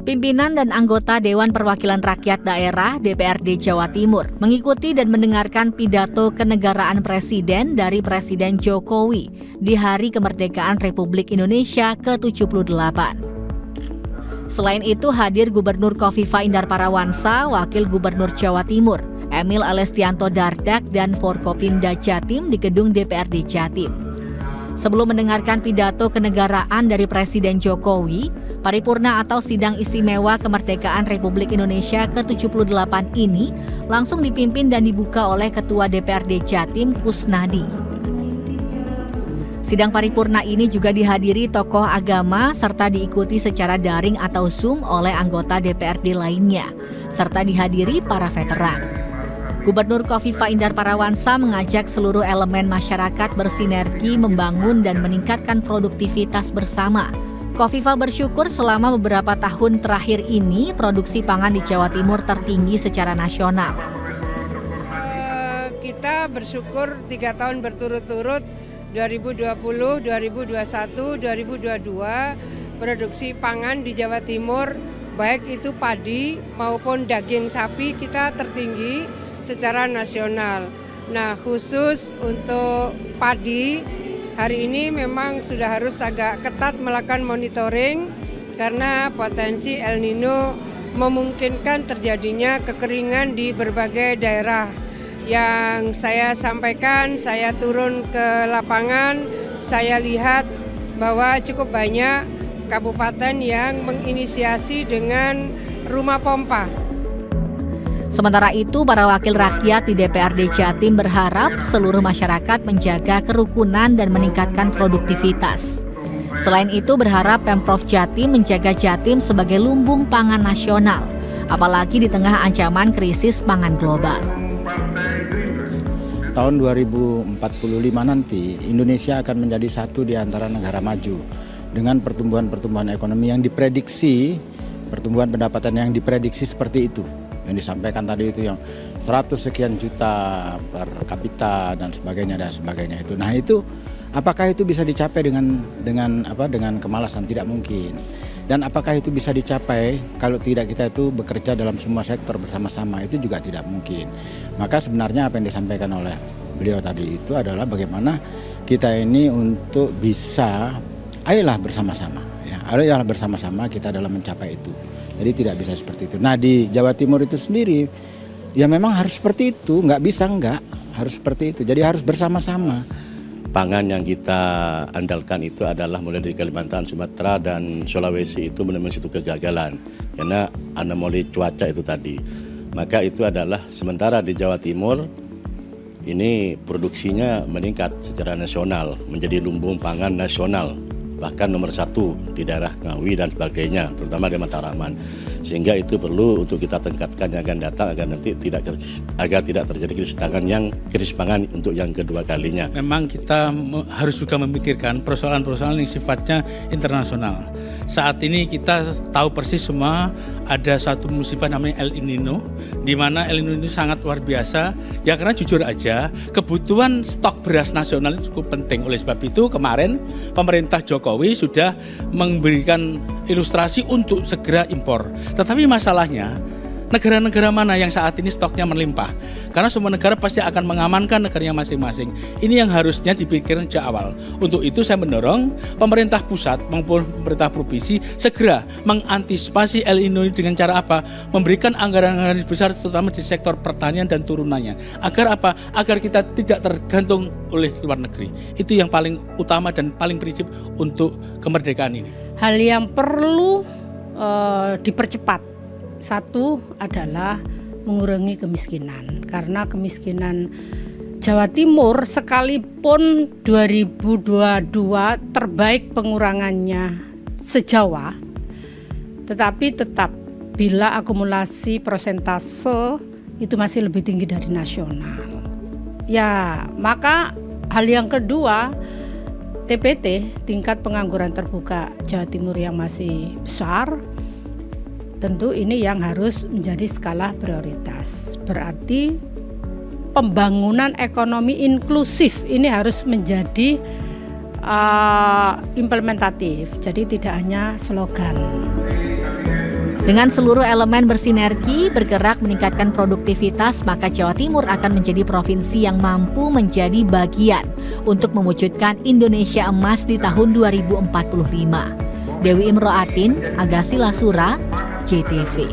Pimpinan dan anggota Dewan Perwakilan Rakyat Daerah DPRD Jawa Timur mengikuti dan mendengarkan pidato kenegaraan Presiden dari Presiden Jokowi di Hari Kemerdekaan Republik Indonesia ke-78. Selain itu hadir Gubernur Khofifah Indar Parawansa, Wakil Gubernur Jawa Timur, Emil Elestianto Dardak, dan Forkopimda Jatim di gedung DPRD Jatim. Sebelum mendengarkan pidato kenegaraan dari Presiden Jokowi, paripurna atau sidang istimewa kemerdekaan Republik Indonesia ke-78 ini langsung dipimpin dan dibuka oleh Ketua DPRD Jatim Kusnadi. Sidang paripurna ini juga dihadiri tokoh agama serta diikuti secara daring atau Zoom oleh anggota DPRD lainnya, serta dihadiri para veteran. Gubernur Khofifah Indar Parawansa mengajak seluruh elemen masyarakat bersinergi membangun dan meningkatkan produktivitas bersama. Khofifah bersyukur selama beberapa tahun terakhir ini produksi pangan di Jawa Timur tertinggi secara nasional. Kita bersyukur 3 tahun berturut-turut 2020, 2021, 2022 produksi pangan di Jawa Timur baik itu padi maupun daging sapi kita tertinggi secara nasional. Nah, khusus untuk padi, hari ini memang sudah harus agak ketat melakukan monitoring karena potensi El Nino memungkinkan terjadinya kekeringan di berbagai daerah. Yang saya sampaikan, saya turun ke lapangan, saya lihat bahwa cukup banyak kabupaten yang menginisiasi dengan rumah pompa. Sementara itu, para wakil rakyat di DPRD Jatim berharap seluruh masyarakat menjaga kerukunan dan meningkatkan produktivitas. Selain itu, berharap Pemprov Jatim menjaga Jatim sebagai lumbung pangan nasional, apalagi di tengah ancaman krisis pangan global. Tahun 2045 nanti, Indonesia akan menjadi satu di antara negara maju dengan pertumbuhan ekonomi yang diprediksi, pertumbuhan pendapatan yang diprediksi seperti itu. Yang disampaikan tadi itu yang 100 sekian juta per kapita dan sebagainya itu. Nah, itu apakah itu bisa dicapai dengan kemalasan? Tidak mungkin. Dan apakah itu bisa dicapai kalau tidak kita itu bekerja dalam semua sektor bersama-sama? Itu juga tidak mungkin. Maka sebenarnya apa yang disampaikan oleh beliau tadi itu adalah bagaimana kita ini untuk bisa ayolah bersama-sama. Ayolah bersama-sama kita dalam mencapai itu. Jadi tidak bisa seperti itu. Nah, di Jawa Timur itu sendiri ya memang harus seperti itu, nggak bisa nggak, harus seperti itu. Jadi harus bersama-sama. Pangan yang kita andalkan itu adalah mulai dari Kalimantan, Sumatera, dan Sulawesi itu menemui situ kegagalan karena anomali cuaca itu tadi. Maka itu adalah sementara di Jawa Timur ini produksinya meningkat secara nasional menjadi lumbung pangan nasional. Bahkan nomor 1 di daerah Ngawi dan sebagainya, terutama di Mataraman. Sehingga itu perlu untuk kita tingkatkan yang akan datang agar tidak terjadi krisis pangan untuk yang kedua kalinya. Memang kita harus juga memikirkan persoalan-persoalan yang sifatnya internasional. Saat ini kita tahu persis semua ada satu musibah namanya El Nino, di mana El Nino ini sangat luar biasa. Ya karena jujur aja kebutuhan stok beras nasional itu cukup penting. Oleh sebab itu kemarin pemerintah Jokowi sudah memberikan ilustrasi untuk segera impor. Tetapi masalahnya negara-negara mana yang saat ini stoknya melimpah? Karena semua negara pasti akan mengamankan negaranya masing-masing. Ini yang harusnya dipikirkan sejak awal. Untuk itu saya mendorong pemerintah pusat maupun pemerintah provinsi segera mengantisipasi El Nino dengan cara apa? Memberikan anggaran-anggaran besar terutama di sektor pertanian dan turunannya. Agar apa? Agar kita tidak tergantung oleh luar negeri. Itu yang paling utama dan paling prinsip untuk kemerdekaan ini. Hal yang perlu dipercepat. Satu adalah mengurangi kemiskinan, karena kemiskinan Jawa Timur sekalipun 2022 terbaik pengurangannya se-Jawa, tetapi tetap bila akumulasi persentase itu masih lebih tinggi dari nasional. Ya, maka hal yang kedua, TPT, tingkat pengangguran terbuka Jawa Timur yang masih besar, tentu ini yang harus menjadi skala prioritas. Berarti pembangunan ekonomi inklusif ini harus menjadi implementatif, jadi tidak hanya slogan. Dengan seluruh elemen bersinergi, bergerak meningkatkan produktivitas, maka Jawa Timur akan menjadi provinsi yang mampu menjadi bagian untuk mewujudkan Indonesia Emas di tahun 2045. Dewi Imroatin, Agassi Lasura, JTV.